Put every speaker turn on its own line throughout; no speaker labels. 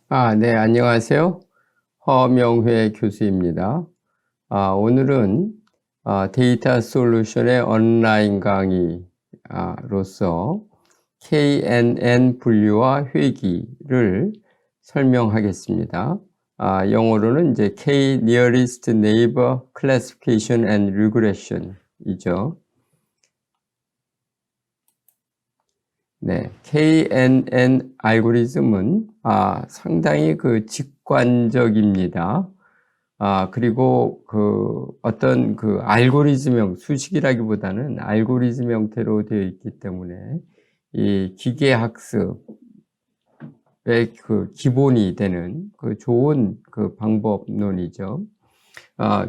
네, 안녕하세요. 허명회 교수입니다. 오늘은 데이터 솔루션의 온라인 강의로서 KNN 분류와 회귀를 설명하겠습니다. 영어로는 이제 K Nearest Neighbor Classification and Regression 이죠. 네, KNN 알고리즘은 상당히 직관적입니다. 그리고 어떤 알고리즘형 수식이라기보다는 알고리즘 형태로 되어 있기 때문에 이 기계학습의 기본이 되는 좋은 방법론이죠.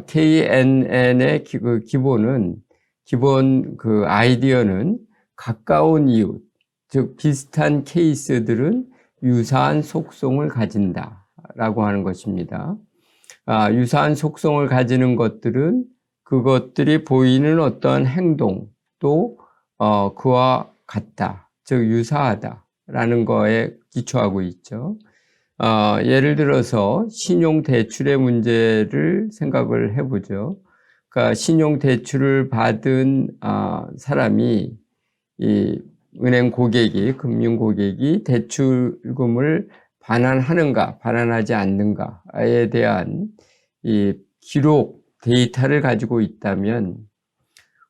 KNN의 기본 아이디어는 가까운 이웃, 즉 비슷한 케이스들은 유사한 속성을 가진다라고 하는 것입니다. 유사한 속성을 가지는 것들은 그것들이 보이는 어떤 행동도 그와 같다, 즉 유사하다라는 거에 기초하고 있죠. 예를 들어서 신용대출의 문제를 생각을 해보죠. 그러니까 신용대출을 받은 사람이 이 은행 고객이, 금융 고객이 대출금을 반환하는가, 반환하지 않는가에 대한 이 기록 데이터를 가지고 있다면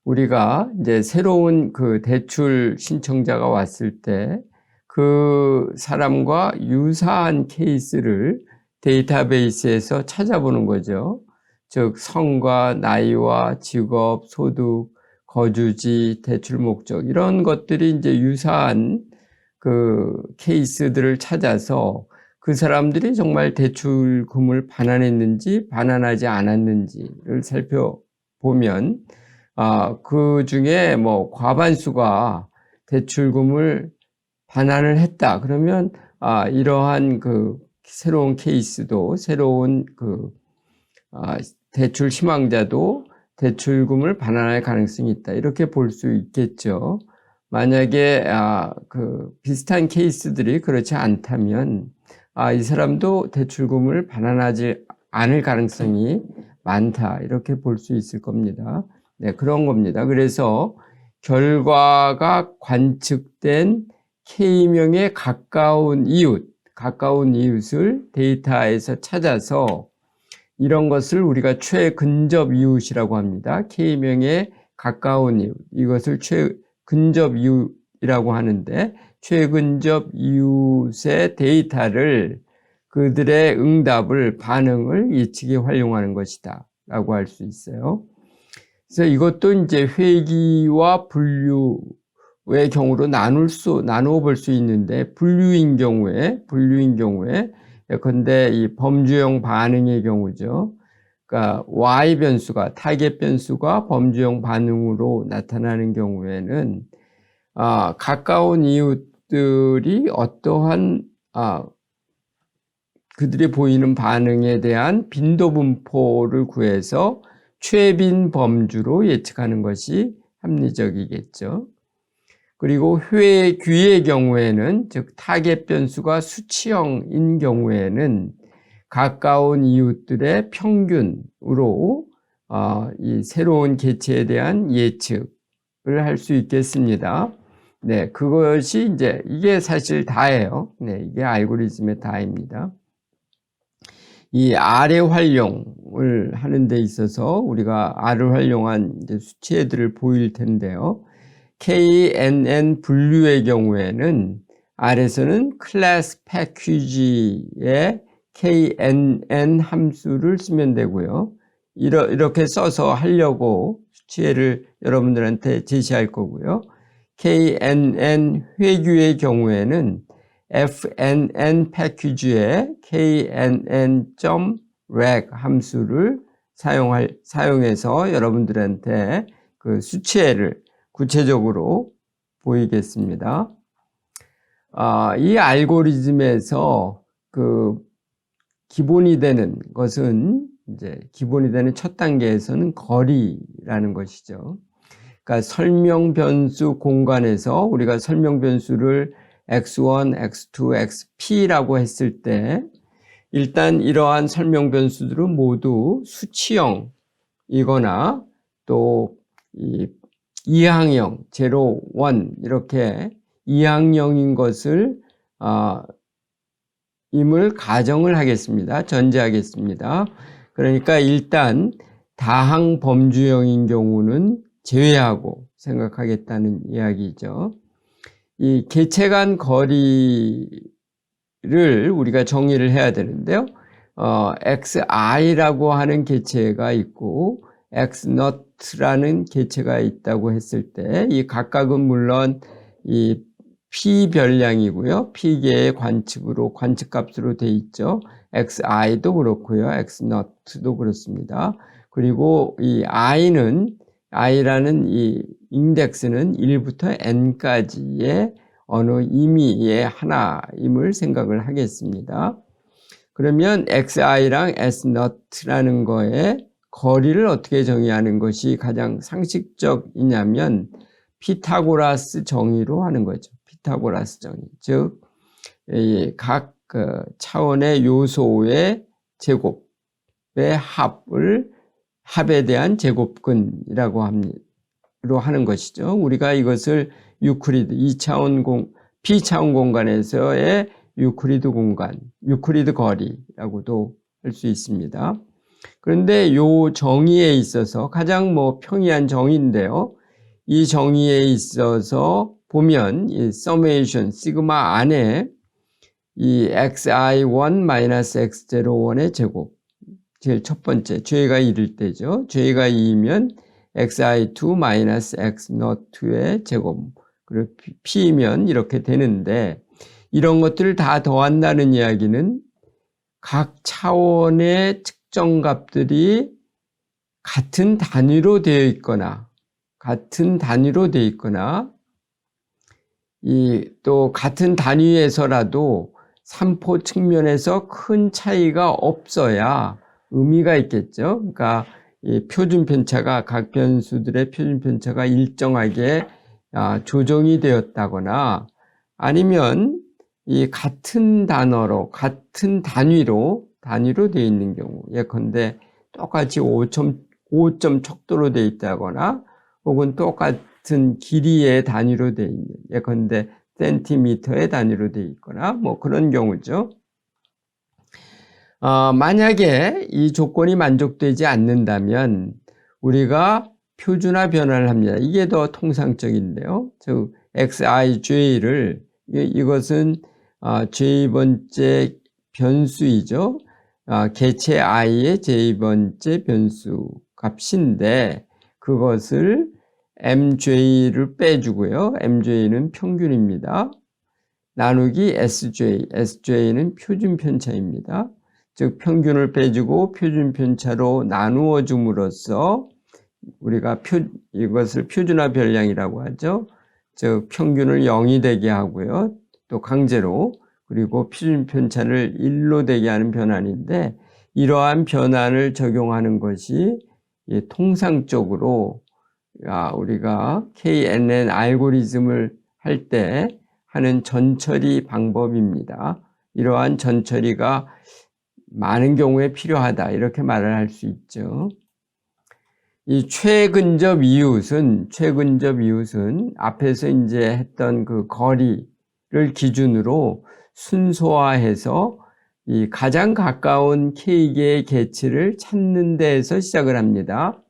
우리가 이제 새로운 대출 신청자가 왔을 때 그 사람과 유사한 케이스를 데이터베이스에서 찾아보는 거죠. 즉, 성과, 나이와 직업, 소득, 거주지, 대출 목적 이런 것들이 이제 유사한 케이스들을 찾아서 그 사람들이 정말 대출금을 반환했는지 반환하지 않았는지를 살펴보면 그 중에 과반수가 대출금을 반환을 했다. 그러면 이러한 새로운 케이스도 새로운 대출 희망자도 대출금을 반환할 가능성이 있다. 이렇게 볼 수 있겠죠. 만약에 비슷한 케이스들이 그렇지 않다면 이 사람도 대출금을 반환하지 않을 가능성이 많다. 이렇게 볼 수 있을 겁니다. 네, 그런 겁니다. 그래서 결과가 관측된 K명의 가까운 이웃을 데이터에서 찾아서 이런 것을 우리가 최근접 이웃이라고 합니다. K명의 가까운 이웃, 이것을 최근접 이웃이라고 하는데 최근접 이웃의 데이터를 그들의 응답을, 반응을 예측에 활용하는 것이다 라고 할 수 있어요. 그래서 이것도 이제 회귀와 분류의 경우로 나누어 볼 수 있는데 분류인 경우에 예컨대 이 범주형 반응의 경우죠. 그러니까 Y 변수가, 타겟 변수가 범주형 반응으로 나타나는 경우에는 가까운 이웃들이 어떠한 그들이 보이는 반응에 대한 빈도 분포를 구해서 최빈 범주로 예측하는 것이 합리적이겠죠. 그리고 회귀의 경우에는, 즉 타겟 변수가 수치형인 경우에는 가까운 이웃들의 평균으로 이 새로운 개체에 대한 예측을 할 수 있겠습니다. 네, 그것이 이게 사실 다예요. 네, 이게 알고리즘의 다입니다. 이 R의 활용을 하는 데 있어서 우리가 R을 활용한 수치애들을 보일 텐데요. KNN 분류의 경우에는 R에서는 클래스 패키지의 KNN 함수를 쓰면 되고요. 이렇게 써서 하려고 수치애를 여러분들한테 제시할 거고요. KNN 회귀의 경우에는 FNN 패키지의 knn.reg 함수를 사용해서 여러분들한테 수치애를 구체적으로 보이겠습니다. 이 알고리즘에서 기본이 되는 것은 기본이 되는 첫 단계에서는 거리라는 것이죠. 그러니까 설명 변수 공간에서 우리가 설명 변수를 x1, x2, xp라고 했을 때 일단 이러한 설명 변수들은 모두 수치형이거나 또 이항형, 0, 1 이렇게 이항형인 것을 임을 가정을 하겠습니다. 전제하겠습니다. 그러니까 일단 다항 범주형인 경우는 제외하고 생각하겠다는 이야기죠. 이 개체 간 거리를 우리가 정의를 해야 되는데요. xi라고 하는 개체가 있고 x0라는 개체가 있다고 했을 때 이 각각은 물론 이 P별량이고요. P계의 관측으로, 관측값으로 돼 있죠. XI도 그렇고요. X0도 그렇습니다. 그리고 이 I라는 이 인덱스는 1부터 N까지의 어느 임의의 하나임을 생각을 하겠습니다. 그러면 XI랑 S0라는 거에 거리를 어떻게 정의하는 것이 가장 상식적이냐면 피타고라스 정의로 하는 거죠. 피타고라스 정의. 즉, 각 차원의 요소의 제곱의 합에 대한 제곱근이라고 하는 것이죠. 우리가 이것을 유클리드, P차원 공간에서의 유클리드 거리라고도 할 수 있습니다. 그런데 요 정의에 있어서 가장 평이한 정의인데요. 이 정의에 있어서 보면 이 서메이션 시그마 안에 이 xi1 x01의 제곱, 제일 첫 번째 죄가 2일 때죠. 죄가 2이면 xi2 x02의 제곱, 그리고 p이면 이렇게 되는데, 이런 것들을 다 더한다는 이야기는 각 차원의 측정값들이 같은 단위로 되어 있거나 또 같은 단위에서라도 삼포 측면에서 큰 차이가 없어야 의미가 있겠죠. 그러니까 이 표준 편차가, 각 변수들의 표준 편차가 일정하게 조정이 되었다거나 아니면 이 같은 단어로, 같은 단위로 되어 있는 경우, 예컨대 똑같이 5점 척도로 되어 있다거나 혹은 똑같은 길이의 단위로 되어 있는, 예컨대 센티미터의 단위로 되어 있거나 그런 경우죠. 만약에 이 조건이 만족되지 않는다면 우리가 표준화 변화를 합니다. 이게 더 통상적인데요. 즉 xij를, 이것은 j 번째 변수이죠. 개체 i의 j 번째 변수 값인데 그것을 mj를 빼주고요. mj는 평균입니다. 나누기 sj는 표준 편차입니다. 즉 평균을 빼주고 표준 편차로 나누어 줌으로써 우리가 이것을 표준화 변량이라고 하죠. 즉 평균을 0이 되게 하고요. 또 강제로, 그리고 표준 편차를 1로 되게 하는 변환인데, 이러한 변환을 적용하는 것이 통상적으로 우리가 KNN 알고리즘을 할 때 하는 전처리 방법입니다. 이러한 전처리가 많은 경우에 필요하다, 이렇게 말을 할 수 있죠. 이 최근접 이웃은 앞에서 이제 했던 그 거리를 기준으로 순서화해서 이 가장 가까운 K개의 개체를 찾는 데에서 시작을 합니다.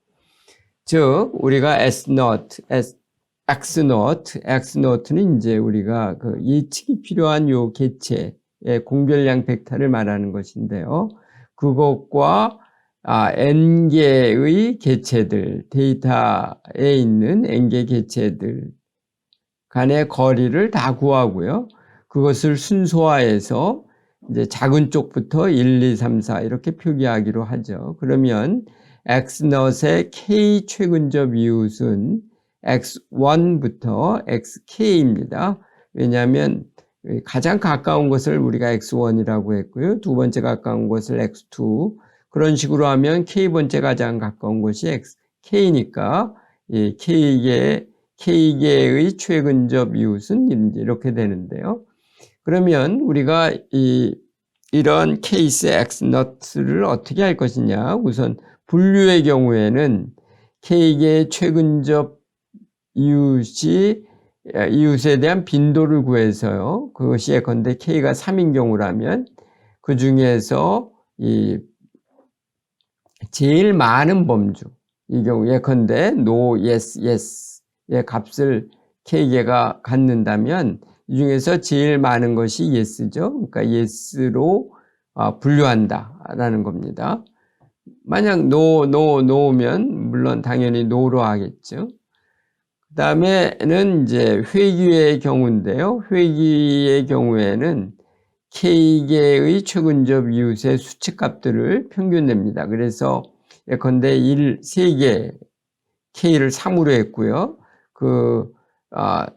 즉, 우리가 X0는 이제 우리가 그 예측이 필요한 요 개체의 공별량 벡터를 말하는 것인데요. 그것과 N개의 개체들, 데이터에 있는 N개 개체들 간의 거리를 다 구하고요. 그것을 순서화해서 이제 작은 쪽부터 1, 2, 3, 4 이렇게 표기하기로 하죠. 그러면 X0의 K 최근접 이웃은 X1부터 XK입니다. 왜냐하면 가장 가까운 것을 우리가 X1이라고 했고요. 두 번째 가까운 것을 X2. 그런 식으로 하면 K번째 가장 가까운 것이 K니까 K개의 최근접 이웃은 이렇게 되는데요. 그러면 우리가 이 이런 케이스 X 너트를 어떻게 할 것이냐. 우선 분류의 경우에는 K개의 최근접 이웃에 대한 빈도를 구해서요. 그것이 예컨대 K가 3인 경우라면 그 중에서 이 제일 많은 범주, 이 경우 예컨대 no, yes, yes의 값을 K개가 갖는다면 이 중에서 제일 많은 것이 yes죠. 그러니까 yes로 분류한다라는 겁니다. 만약 no면 물론 당연히 no로 하겠죠. 그 다음에는 이제 회귀의 경우인데요. 회귀의 경우에는 K개의 최근접 이웃의 수치값들을 평균 냅니다. 그래서 예컨대 3개 K를 3으로 했고요.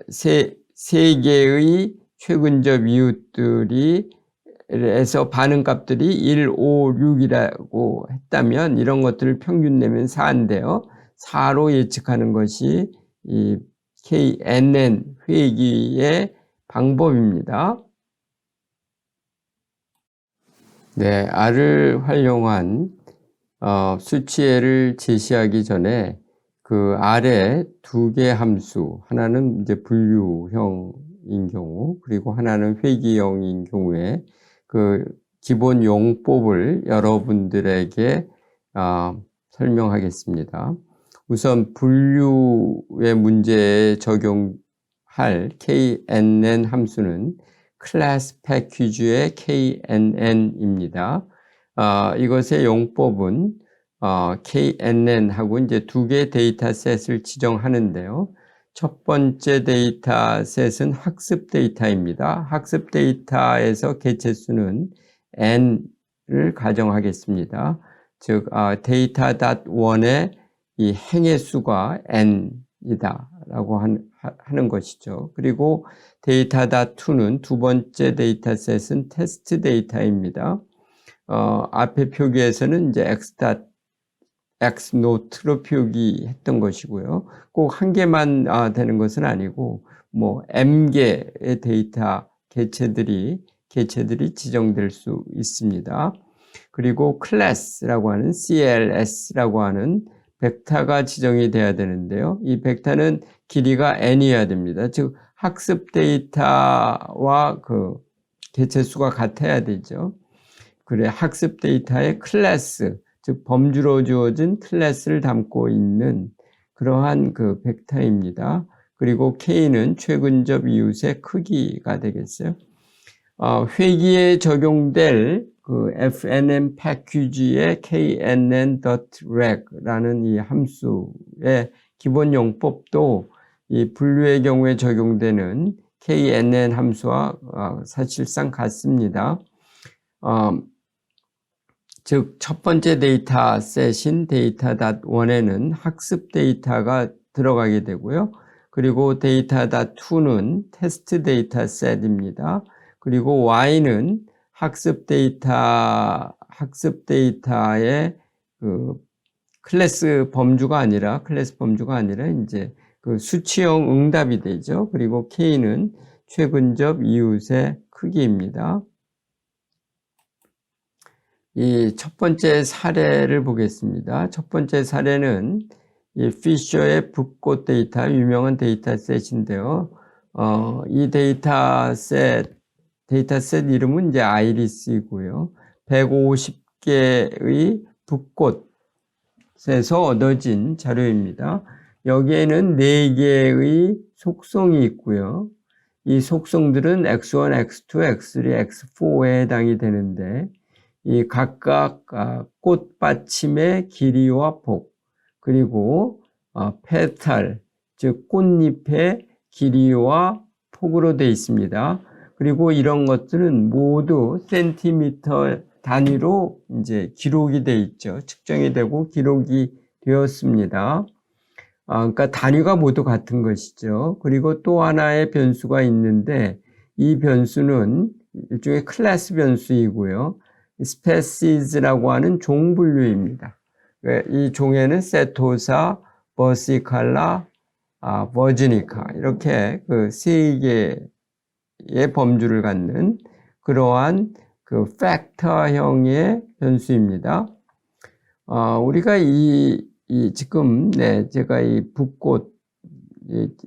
세 개의 최근접 이웃들이 에서 반응값들이 1, 5, 6이라고 했다면 이런 것들을 평균 내면 4인데요. 4로 예측하는 것이 이 KNN 회귀의 방법입니다. 네, R을 활용한 수치애를 제시하기 전에 그 R의 2개 함수, 하나는 이제 분류형인 경우, 그리고 하나는 회귀형인 경우에 그 기본 용법을 여러분들에게 설명하겠습니다. 우선 분류의 문제에 적용할 KNN 함수는 클래스 패키지의 KNN입니다. 이것의 용법은 KNN하고 이제 2개의 데이터셋을 지정하는데요. 첫 번째 데이터셋은 학습 데이터입니다. 학습 데이터에서 개체수는 n을 가정하겠습니다. 즉 데이터.1의 이 행의 수가 n이다라고 하는 것이죠. 그리고 데이터.2는 두 번째 데이터셋은 테스트 데이터입니다. 앞에 표기에서는 이제 X노트로 표기했던 것이고요. 꼭 한 개만 되는 것은 아니고 뭐 M개의 데이터 개체들이 지정될 수 있습니다. 그리고 클래스라고 하는 CLS라고 하는 벡터가 지정이 돼야 되는데요. 이 벡터는 길이가 n이어야 됩니다. 즉 학습 데이터와 그 개체수가 같아야 되죠. 그래 학습 데이터의 클래스, 즉 범주로 주어진 클래스를 담고 있는 그러한 그 벡터입니다. 그리고 K는 최근접 이웃의 크기가 되겠어요. 회귀에 적용될 그 FNN 패키지의 knn.reg라는 이 함수의 기본 용법도 이 분류의 경우에 적용되는 knn 함수와 사실상 같습니다. 즉, 첫 번째 데이터셋인 데이터.1에는 학습 데이터가 들어가게 되고요. 그리고 데이터.2는 테스트 데이터셋입니다. 그리고 Y는 학습 데이터의 그 클래스 범주가 아니라 이제 그 수치형 응답이 되죠. 그리고 K는 최근접 이웃의 크기입니다. 이 첫 번째 사례를 보겠습니다. 첫 번째 사례는 이 피셔의 붓꽃 데이터, 유명한 데이터셋인데요. 이 데이터셋 이름은 이제 아이리스이고요. 150개의 붓꽃에서 얻어진 자료입니다. 여기에는 4개의 속성이 있고요. 이 속성들은 X1, X2, X3, X4에 해당이 되는데 이 각각 꽃받침의 길이와 폭, 그리고 페탈, 즉 꽃잎의 길이와 폭으로 되어 있습니다. 그리고 이런 것들은 모두 센티미터 단위로 이제 기록이 되어 있죠. 측정이 되고 기록이 되었습니다. 그러니까 단위가 모두 같은 것이죠. 그리고 또 하나의 변수가 있는데 이 변수는 일종의 클래스 변수이고요. 스페시즈라고 하는 종 분류입니다. 이 종에는 세토사, 버시칼라, 버지니카 이렇게 그 3개의 범주를 갖는 그러한 그 팩터형의 변수입니다. 우리가 지금, 제가 이 붓꽃,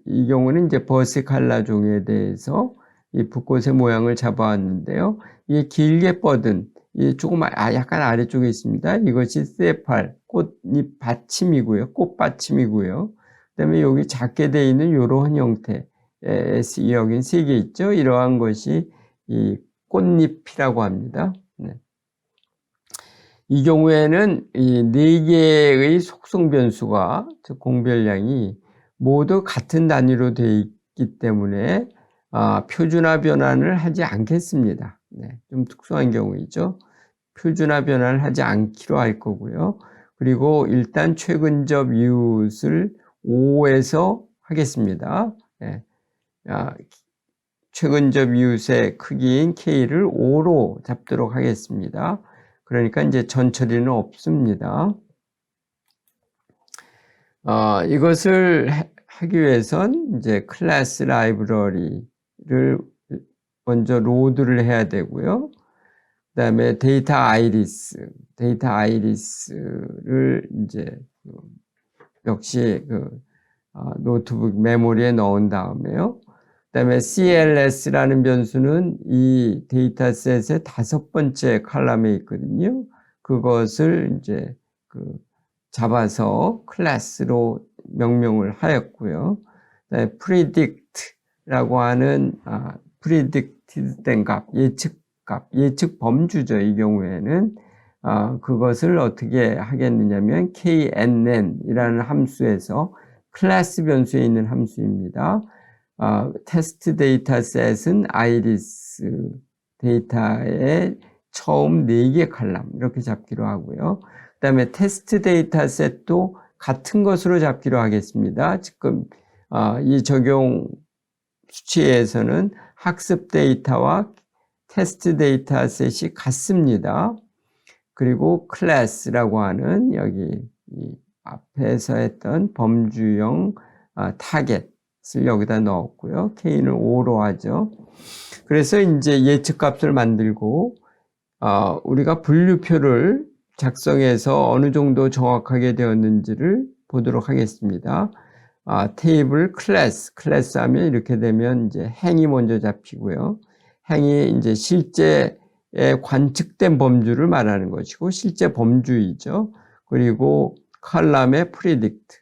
이 경우는 이제 버시칼라 종에 대해서 이 붓꽃의 모양을 잡아왔는데요. 이게 길게 뻗은, 조금 약간 아래쪽에 있습니다. 이것이 세팔, 꽃잎 받침이고요. 꽃 받침이고요. 그 다음에 여기 작게 되어 있는 이러한 형태, 여긴 3개 있죠. 이러한 것이 이 꽃잎이라고 합니다. 네. 이 경우에는 이 4개의 속성 변수가, 즉 공별량이 모두 같은 단위로 되어 있기 때문에 표준화 변환을 하지 않겠습니다. 네, 좀 특수한 경우이죠. 표준화 변환을 하지 않기로 할 거고요. 그리고 일단 최근접 이웃을 5에서 하겠습니다. 네. 최근접 이웃의 크기인 K를 5로 잡도록 하겠습니다. 그러니까 이제 전처리는 없습니다. 이것을 하기 위해선 이제 클래스 라이브러리를 먼저 로드를 해야 되고요. 그 다음에 데이터 아이리스를 이제 역시 노트북 메모리에 넣은 다음에요. 그 다음에 CLS라는 변수는 이 데이터셋의 5번째 칼럼에 있거든요. 그것을 이제 잡아서 클래스로 명명을 하였고요. 그다음에 predict라고 하는 predicted 된 값, 예측 범주죠. 이 경우에는 그것을 어떻게 하겠느냐면 KNN이라는 함수에서 클래스 변수에 있는 함수입니다. 테스트 데이터셋은 아이리스 데이터의 처음 4개 칼럼 이렇게 잡기로 하고요. 그 다음에 테스트 데이터셋도 같은 것으로 잡기로 하겠습니다. 지금 이 적용 수치에서는 학습 데이터와 테스트 데이터셋이 같습니다. 그리고 클래스라고 하는 여기 이 앞에서 했던 범주형 타겟을 여기다 넣었고요. K는 5로 하죠. 그래서 이제 예측값을 만들고 우리가 분류표를 작성해서 어느 정도 정확하게 되었는지를 보도록 하겠습니다. 테이블 클래스 하면 이렇게 되면 이제 행이 먼저 잡히고요. 행이 이제 실제 관측된 범주를 말하는 것이고 실제 범주이죠. 그리고 컬럼의 predict,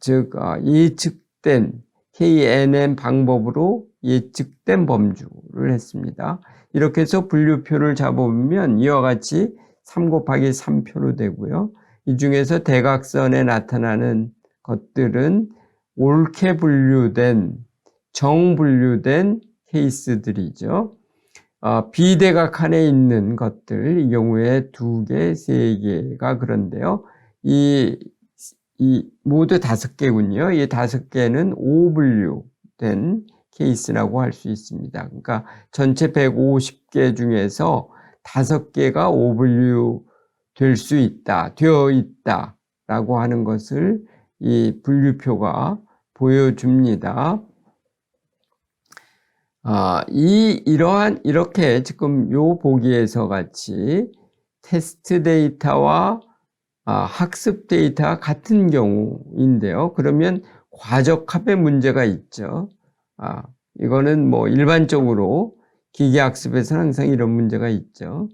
즉 예측된 KNN 방법으로 예측된 범주를 했습니다. 이렇게 해서 분류표를 잡아보면 이와 같이 3 곱하기 3표로 되고요. 이 중에서 대각선에 나타나는 것들은 옳게 분류된, 정분류된 케이스들이죠. 비대각칸에 있는 것들, 이 경우에 2개, 3개가 그런데요. 모두 5개군요. 이 5개는 오분류된 케이스라고 할 수 있습니다. 그러니까 전체 150개 중에서 5개가 오분류 되어 있다라고 하는 것을 이 분류표가 보여줍니다. 이렇게 지금 요 보기에서 같이 테스트 데이터와 학습 데이터가 같은 경우인데요. 그러면 과적합의 문제가 있죠. 이거는 뭐 일반적으로 기계학습에서는 항상 이런 문제가 있죠.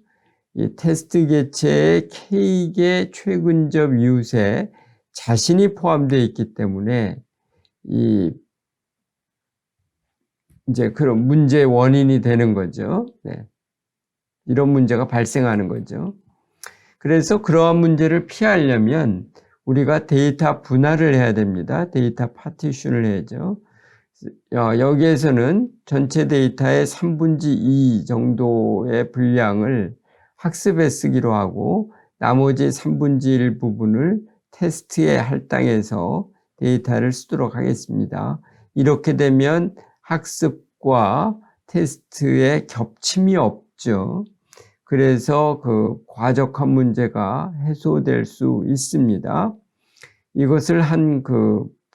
이 테스트 개체의 K개 최근접 이웃에 자신이 포함되어 있기 때문에 이제 그런 문제의 원인이 되는 거죠. 네. 이런 문제가 발생하는 거죠. 그래서 그러한 문제를 피하려면 우리가 데이터 분할을 해야 됩니다. 데이터 파티션을 해야죠. 여기에서는 전체 데이터의 3분의 2 정도의 분량을 학습에 쓰기로 하고 나머지 3분의 1 부분을 테스트에 할당해서 데이터를 쓰도록 하겠습니다. 이렇게 되면 학습과 테스트에 겹침이 없죠. 그래서 그 과적한 문제가 해소될 수 있습니다. 이것을 한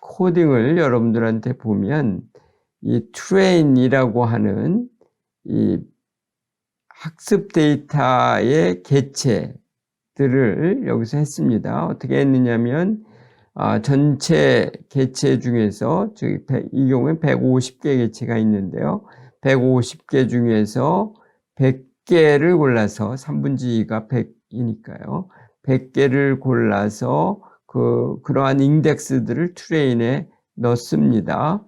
코딩을 여러분들한테 보면 이 train이라고 하는 이 학습 데이터의 개체들을 여기서 했습니다. 어떻게 했느냐면 전체 개체 중에서 이 경우에 150개 개체가 있는데요. 150개 중에서 100개를 골라서 3분의 2가 100이니까요. 100개를 골라서 그러한 인덱스들을 트레인에 넣습니다.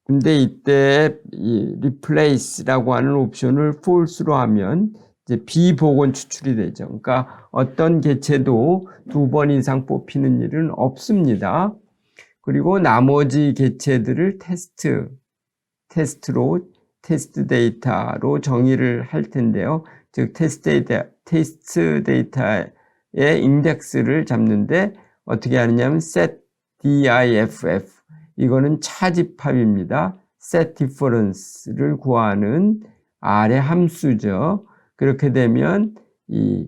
근데 이때 이 replace라고 하는 옵션을 false로 하면 이제 비복원 추출이 되죠. 그러니까 어떤 개체도 2번 이상 뽑히는 일은 없습니다. 그리고 나머지 개체들을 테스트 데이터로 정의를 할 텐데요. 즉 테스트 데이터의 인덱스를 잡는데 어떻게 하느냐면 set diff 이거는 차집합입니다. set difference를 구하는 R의 함수죠. 그렇게 되면 이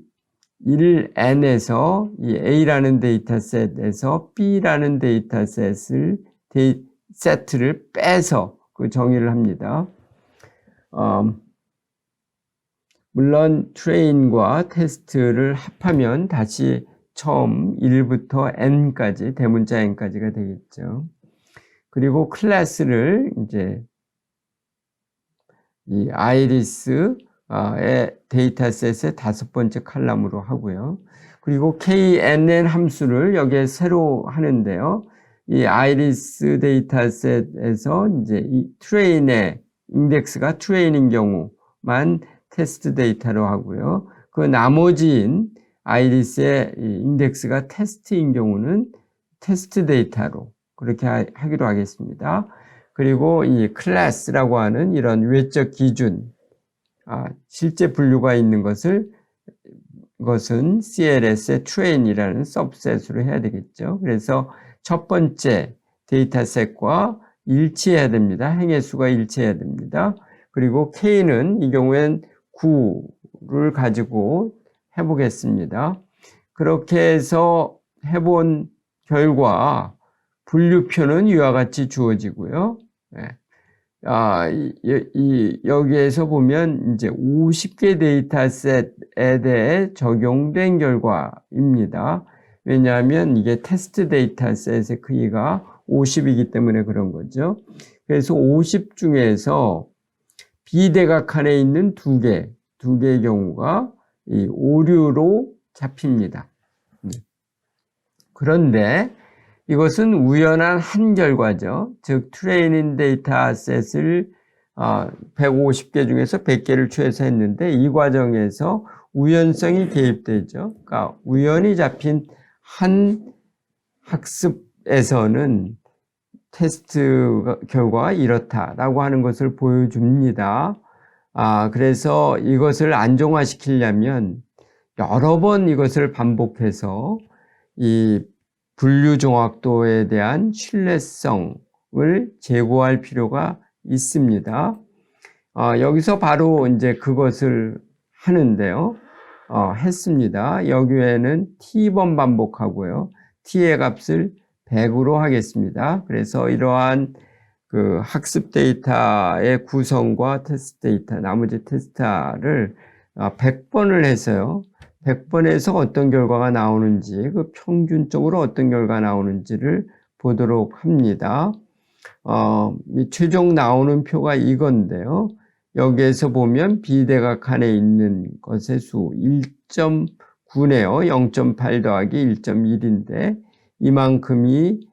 1n에서 이 A라는 데이터셋에서 B라는 데이터셋을 세트를 빼서 그 정의를 합니다. 물론 트레인과 테스트를 합하면 다시 처음 1부터 n까지 대문자 n까지가 되겠죠. 그리고 클래스를 이제 이 아이리스의 데이터셋의 5번째 칼럼으로 하고요. 그리고 knn 함수를 여기에 새로 하는데요. 이 아이리스 데이터셋에서 이제 이 트레인의 인덱스가 트레인인 경우만 테스트 데이터로 하고요. 그 나머지인 아이리스의 인덱스가 테스트인 경우는 테스트 데이터로 그렇게 하기로 하겠습니다. 그리고 이 클래스라고 하는 이런 외적 기준, 실제 분류가 있는 것은 CLS의 train이라는 subset으로 해야 되겠죠. 그래서 첫 번째 데이터셋과 일치해야 됩니다. 행의 수가 일치해야 됩니다. 그리고 K는 이 경우엔 9를 가지고 해보겠습니다. 그렇게 해서 해본 결과 분류표는 이와 같이 주어지고요. 여기에서 보면 이제 50개 데이터셋에 대해 적용된 결과입니다. 왜냐하면 이게 테스트 데이터셋의 크기가 50이기 때문에 그런 거죠. 그래서 50 중에서 비대각칸에 있는 두 개의 경우가 이 오류로 잡힙니다. 그런데 이것은 우연한 한 결과죠. 즉 트레이닝 데이터셋을 150개 중에서 100개를 취해서 이 과정에서 우연성이 개입되죠. 그러니까 우연히 잡힌 한 학습에서는 테스트 결과가 이렇다라고 하는 것을 보여줍니다. 그래서 이것을 안정화시키려면 여러 번 이것을 반복해서 이 분류 정확도에 대한 신뢰성을 제고할 필요가 있습니다. 여기서 바로 이제 그것을 하는데요. 했습니다. 여기에는 t번 반복하고요. t의 값을 100으로 하겠습니다. 그래서 이러한 그 학습 데이터의 구성과 테스트 데이터, 나머지 테스트를 100번을 해서요. 100번에서 어떤 결과가 나오는지, 그 평균적으로 어떤 결과가 나오는지를 보도록 합니다. 최종 나오는 표가 이건데요. 여기에서 보면 비대각칸에 있는 것의 수 1.9네요. 0.8 더하기 1.1인데 이만큼이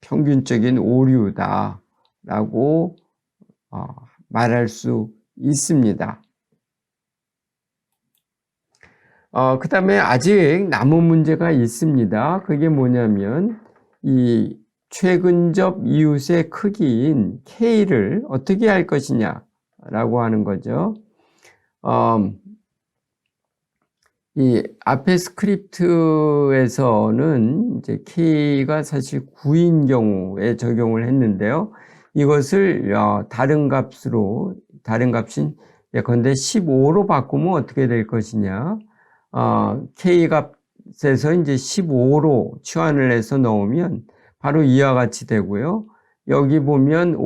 평균적인 오류다라고 말할 수 있습니다. 그 다음에 아직 남은 문제가 있습니다. 그게 뭐냐면 이 최근접 이웃의 크기인 K를 어떻게 할 것이냐라고 하는 거죠. 이 앞에 스크립트에서는 이제 K가 사실 9인 경우에 적용을 했는데요. 이것을 다른 값인 예컨대 15로 바꾸면 어떻게 될 것이냐. K 값에서 이제 15로 치환을 해서 넣으면 바로 이와 같이 되고요. 여기 보면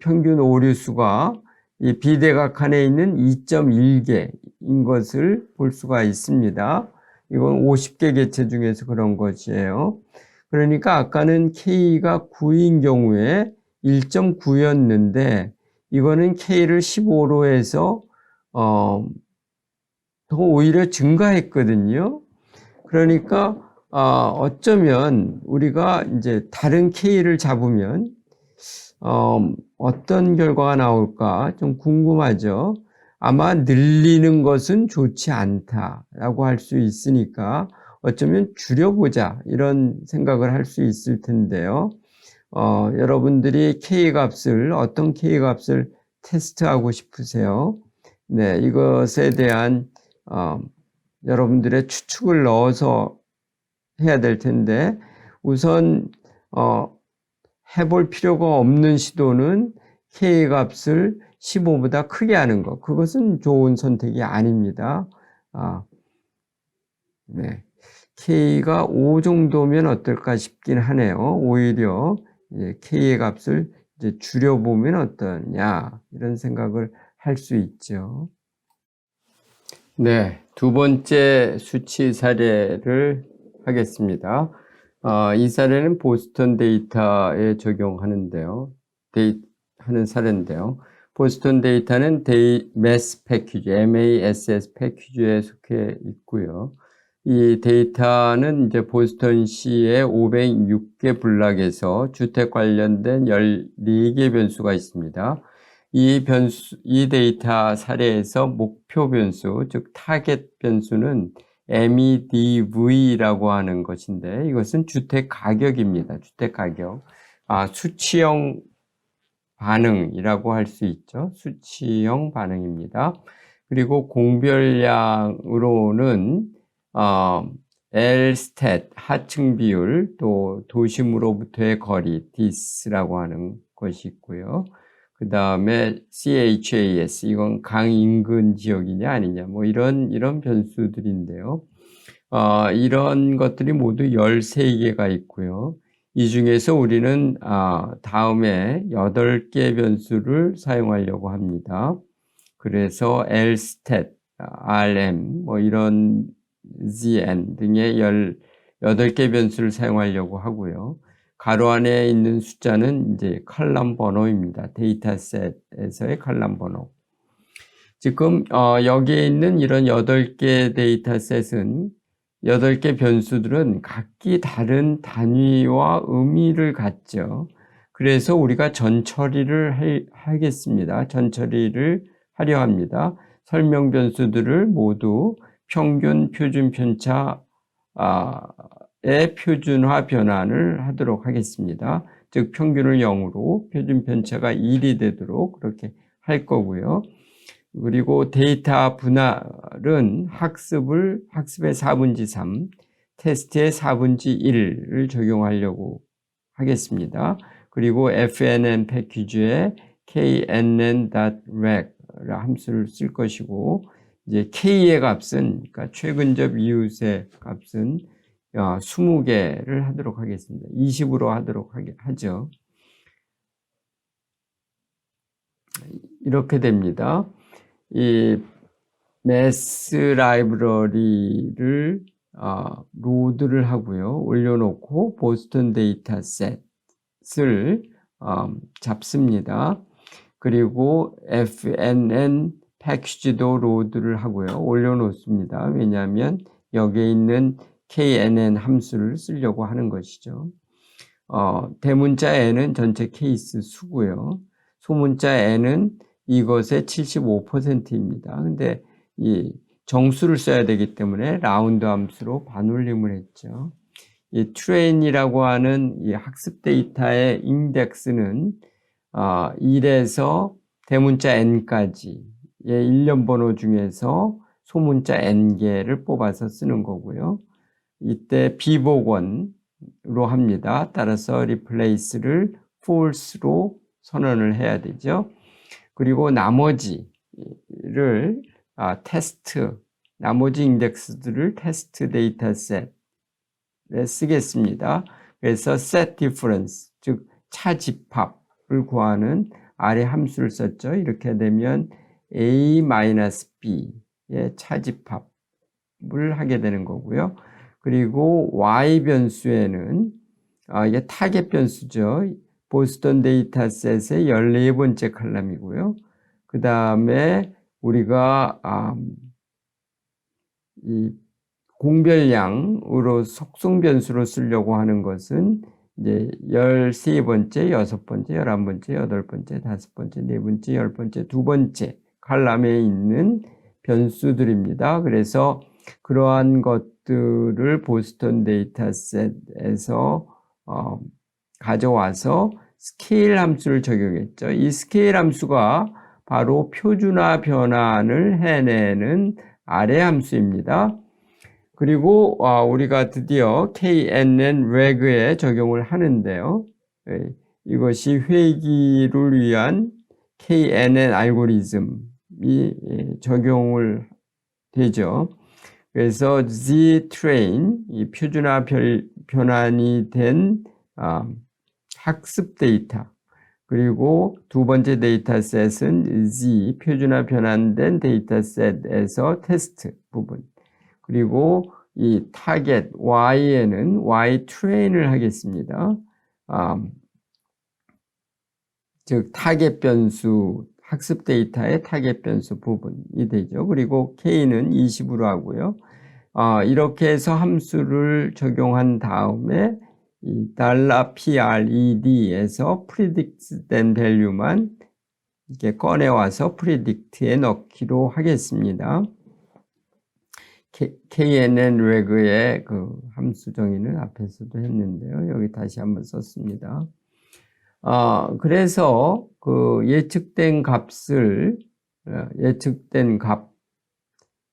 평균 오류수가 이 비대각칸에 있는 2.1개인 것을 볼 수가 있습니다. 이건 50개 개체 중에서 그런 것이에요. 그러니까 아까는 K가 9인 경우에 1.9였는데 이거는 K를 15로 해서 더 오히려 증가했거든요. 그러니까 어쩌면 우리가 이제 다른 K를 잡으면 어떤 결과가 나올까 좀 궁금하죠. 아마 늘리는 것은 좋지 않다라고 할 수 있으니까 어쩌면 줄여보자 이런 생각을 할 수 있을 텐데요. 여러분들이 K값을 어떤 K값을 테스트하고 싶으세요? 네, 이것에 대한 여러분들의 추측을 넣어서 해야 될 텐데 우선 해볼 필요가 없는 시도는 K값을 15보다 크게 하는 것. 그것은 좋은 선택이 아닙니다. 네. K가 5 정도면 어떨까 싶긴 하네요. 오히려 K의 값을 이제 줄여보면 어떠냐 이런 생각을 할 수 있죠. 네, 두 번째 수치 사례를 하겠습니다. 이 사례는 보스턴 데이터에 적용하는데요. 하는 사례인데요. 보스턴 데이터는 MASS 패키지, MASS 패키지에 속해 있고요. 이 데이터는 이제 보스턴시의 506개 블락에서 주택 관련된 14개 변수가 있습니다. 이 데이터 사례에서 목표 변수, 즉 타겟 변수는 MEDV라고 하는 것인데 이것은 주택 가격입니다. 주택 가격. 수치형 반응이라고 할 수 있죠. 수치형 반응입니다. 그리고 공별량으로는 Lstat 하층 비율, 또 도심으로부터의 거리 DIS라고 하는 것이 있고요. 그 다음에 CHAS, 이건 강 인근 지역이냐 아니냐, 뭐 이런 변수들인데요. 이런 것들이 모두 13개가 있고요. 이 중에서 우리는 다음에 8개 변수를 사용하려고 합니다. 그래서 Lstat, RM, 뭐 이런 ZN 등의 18개 변수를 사용하려고 하고요. 가로 안에 있는 숫자는 이제 컬럼 번호입니다. 데이터셋에서의 컬럼 번호. 지금 여기에 있는 이런 8개 데이터셋은 8개 변수들은 각기 다른 단위와 의미를 갖죠. 그래서 우리가 전처리를 하겠습니다. 전처리를 하려 합니다. 설명 변수들을 모두 평균 표준 편차의 표준화 변환을 하도록 하겠습니다. 즉 평균을 0으로 표준 편차가 1이 되도록 그렇게 할 거고요. 그리고 데이터 분할은 학습의 4분의 3, 테스트의 4분의 1을 적용하려고 하겠습니다. 그리고 fnn 패키지에 knn.rec 함수를 쓸 것이고, 이제 k의 값은, 그러니까 최근접 이웃의 값은 20개를 하도록 하겠습니다. 20으로 하도록 하죠. 이렇게 됩니다. 이 매스 라이브러리를 로드를 하고요. 올려놓고 보스턴 데이터셋을 잡습니다. 그리고 fnn 패키지도 로드를 하고요. 올려놓습니다. 왜냐하면 여기에 있는 knn 함수를 쓰려고 하는 것이죠. 대문자 n은 전체 케이스 수고요. 소문자 n은 이것의 75%입니다. 근데 이 정수를 써야 되기 때문에 라운드 함수로 반올림을 했죠. 이 트레인이라고 하는 이 학습 데이터의 인덱스는 1에서 대문자 n까지의 일련 번호 중에서 소문자 n개를 뽑아서 쓰는 거고요. 이때 비복원으로 합니다. 따라서 replace를 false로 선언을 해야 되죠. 그리고 나머지 인덱스들을 테스트 데이터셋에 쓰겠습니다. 그래서 set difference, 즉 차집합을 구하는 아래 함수를 썼죠. 이렇게 되면 a-b의 차집합을 하게 되는 거고요. 그리고 y 변수에는 이게 타겟 변수죠. 보스턴 데이터셋의 14번째 칼럼이고요. 그 다음에 우리가 이 공별량으로 속성 변수로 쓰려고 하는 것은 이제 13번째, 6번째, 11번째, 8번째, 5번째, 4번째, 10번째, 2번째 칼럼에 있는 변수들입니다. 그래서 그러한 것들을 보스턴 데이터셋에서 가져와서 스케일 함수를 적용했죠. 이 스케일 함수가 바로 표준화 변환을 해내는 아래 함수입니다. 그리고 우리가 드디어 KNN-REG에 적용을 하는데요. 이것이 회귀를 위한 KNN 알고리즘이 적용을 되죠. 그래서 Z-train, 이 표준화 변환이 된 학습 데이터, 그리고 두 번째 데이터셋은 Z, 표준화 변환된 데이터셋에서 테스트 부분, 그리고 이 타겟 Y에는 Y 트레인을 하겠습니다. 즉 타겟 변수, 학습 데이터의 타겟 변수 부분이 되죠. 그리고 K는 20으로 하고요. 이렇게 해서 함수를 적용한 다음에 이 $PRED에서 predict 된 value만 이렇게 꺼내와서 predict에 넣기로 하겠습니다. KNN-REG의 그 함수 정의는 앞에서도 했는데요. 여기 다시 한번 썼습니다. 그래서 그 예측된 값,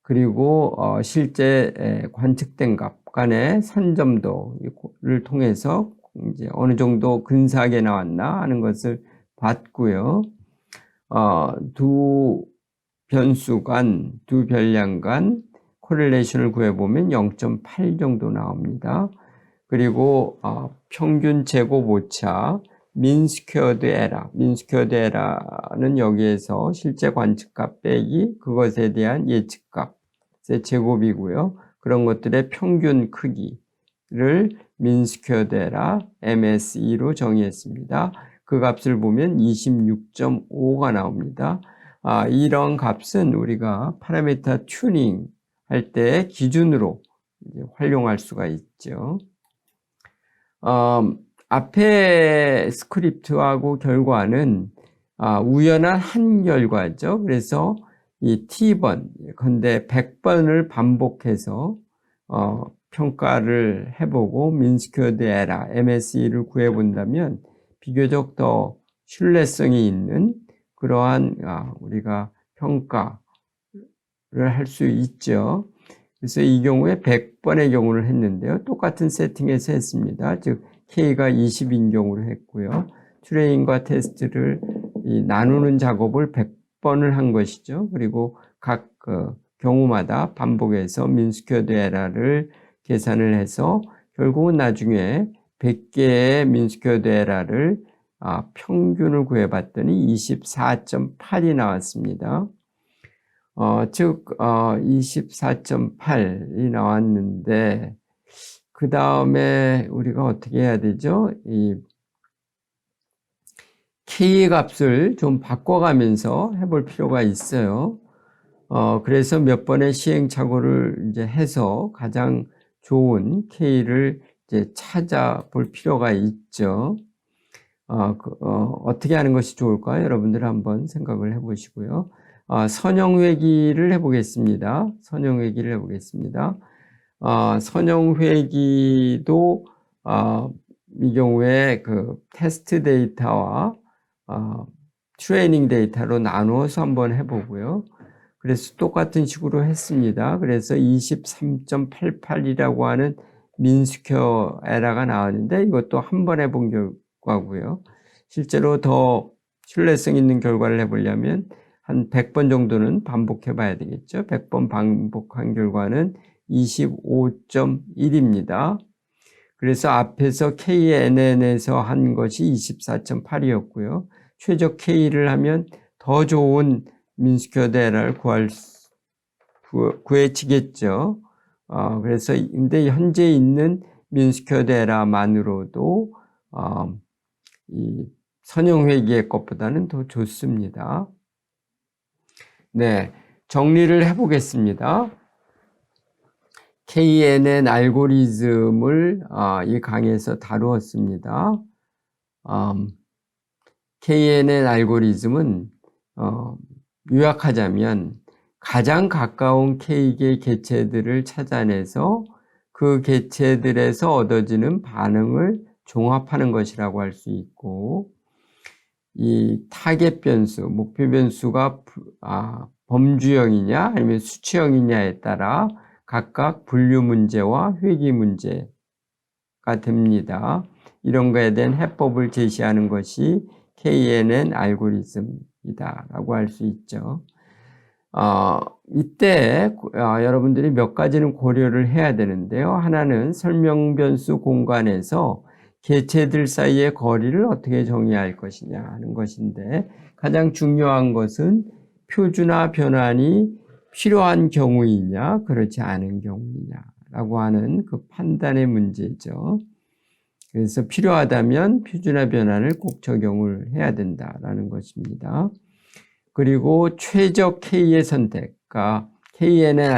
그리고 실제 관측된 값 간의 선점도를 통해서 이제 어느 정도 근사하게 나왔나 하는 것을 봤고요. 두 변수 간, 두 별량 간 코릴레이션을 구해보면 0.8 정도 나옵니다. 그리고 평균 제곱 오차, mean squared error, mean squared error는 여기에서 실제 관측값 빼기 그것에 대한 예측값의 제곱이고요. 그런 것들의 평균 크기를 mean squared error, MSE로 정의했습니다. 그 값을 보면 26.5가 나옵니다. 이런 값은 우리가 파라미터 튜닝 할 때 기준으로 이제 활용할 수가 있죠. 앞에 스크립트하고 결과는 우연한 한 결과죠. 그래서 이 T번, 근데 100번을 반복해서 평가를 해보고 민스퀘어드 에러, MSE를 구해본다면 비교적 더 신뢰성이 있는 그러한 우리가 평가를 할 수 있죠. 그래서 이 경우에 100번의 경우를 했는데요. 똑같은 세팅에서 했습니다. 즉 K가 20인 경우로 했고요. 트레인과 테스트를 나누는 작업을 100번을 한 것이죠. 그리고 각 경우마다 반복해서 민스퀘어드 에러를 계산을 해서 결국은 나중에 100개의 민스퀘어드 에러를 평균을 구해봤더니 24.8이 나왔습니다. 즉 24.8이 나왔는데 그 다음에 우리가 어떻게 해야 되죠? 이 K 값을 좀 바꿔가면서 해볼 필요가 있어요. 그래서 몇 번의 시행착오를 이제 해서 가장 좋은 K를 이제 찾아볼 필요가 있죠. 어떻게 하는 것이 좋을까요? 여러분들 한번 생각을 해보시고요. 선형회귀를 해보겠습니다. 선형회귀를 해보겠습니다. 선형회귀도 이 경우에 그 테스트 데이터와 트레이닝 데이터로 나누어서 한번 해보고요. 그래서 똑같은 식으로 했습니다. 그래서 23.88이라고 하는 민스퀘어 에러가 나왔는데 이것도 한 번 해본 결과고요. 실제로 더 신뢰성 있는 결과를 해보려면 한 100번 정도는 반복해 봐야 되겠죠. 100번 반복한 결과는 25.1입니다. 그래서 앞에서 KNN에서 한 것이 24.8이었고요. 최적 K를 하면 더 좋은 민스퀘어드 에러를 구해지겠죠. 그래서 근데 현재 있는 민스퀘어드 에러만으로도 이 선형회계의 것보다는 더 좋습니다. 네, 정리를 해보겠습니다. KNN 알고리즘을 이 강의에서 다루었습니다. KNN 알고리즘은 요약하자면 가장 가까운 K개 개체들을 찾아내서 그 개체들에서 얻어지는 반응을 종합하는 것이라고 할 수 있고, 이 타겟 변수, 목표 변수가 범주형이냐 아니면 수치형이냐에 따라 각각 분류 문제와 회귀 문제가 됩니다. 이런 거에 대한 해법을 제시하는 것이 KNN 알고리즘이다라고 할 수 있죠. 이때 여러분들이 몇 가지는 고려를 해야 되는데요. 하나는 설명 변수 공간에서 개체들 사이의 거리를 어떻게 정의할 것이냐 하는 것인데, 가장 중요한 것은 표준화 변환이 필요한 경우이냐 그렇지 않은 경우이냐라고 하는 그 판단의 문제죠. 그래서 필요하다면 표준화 변환을 꼭 적용을 해야 된다라는 것입니다. 그리고 최적 K의 선택과 KNN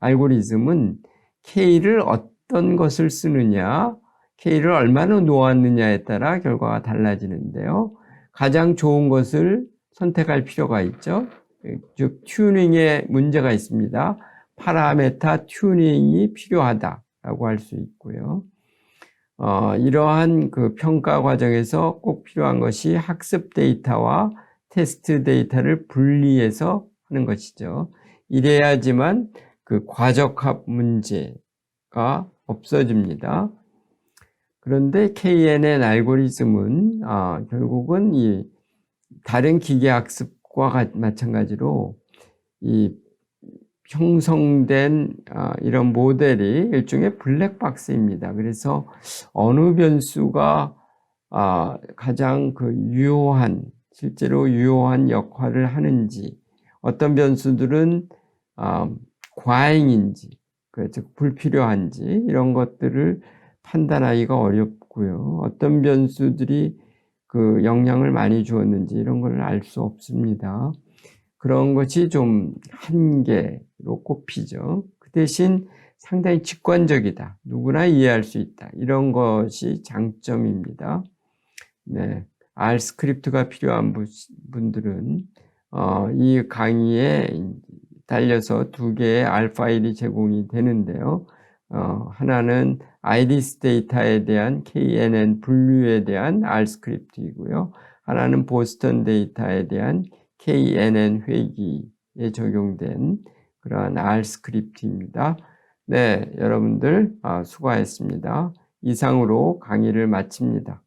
알고리즘은 K를 어떤 것을 쓰느냐, K를 얼마나 놓았느냐에 따라 결과가 달라지는데요. 가장 좋은 것을 선택할 필요가 있죠. 즉 튜닝에 문제가 있습니다. 파라메타 튜닝이 필요하다라고 할 수 있고요. 이러한 그 평가 과정에서 꼭 필요한 것이 학습 데이터와 테스트 데이터를 분리해서 하는 것이죠. 이래야지만 그 과적합 문제가 없어집니다. 그런데 KNN 알고리즘은 결국은 이 다른 기계 학습과 마찬가지로 이 형성된 이런 모델이 일종의 블랙박스입니다. 그래서 어느 변수가 가장 그 실제로 유효한 역할을 하는지, 어떤 변수들은 과잉인지, 즉 불필요한지 이런 것들을 판단하기가 어렵고요. 어떤 변수들이 그 영향을 많이 주었는지 이런 걸 알 수 없습니다. 그런 것이 좀 한계로 꼽히죠. 그 대신 상당히 직관적이다. 누구나 이해할 수 있다. 이런 것이 장점입니다. 네, R 스크립트가 필요한 분들은 이 강의에 달려서 두 개의 R 파일이 제공이 되는데요. 하나는 아이리스 데이터에 대한 KNN 분류에 대한 R 스크립트이고요. 하나는 보스턴 데이터에 대한 KNN 회귀에 적용된 그러한 R 스크립트입니다. 네, 여러분들 수고하셨습니다. 이상으로 강의를 마칩니다.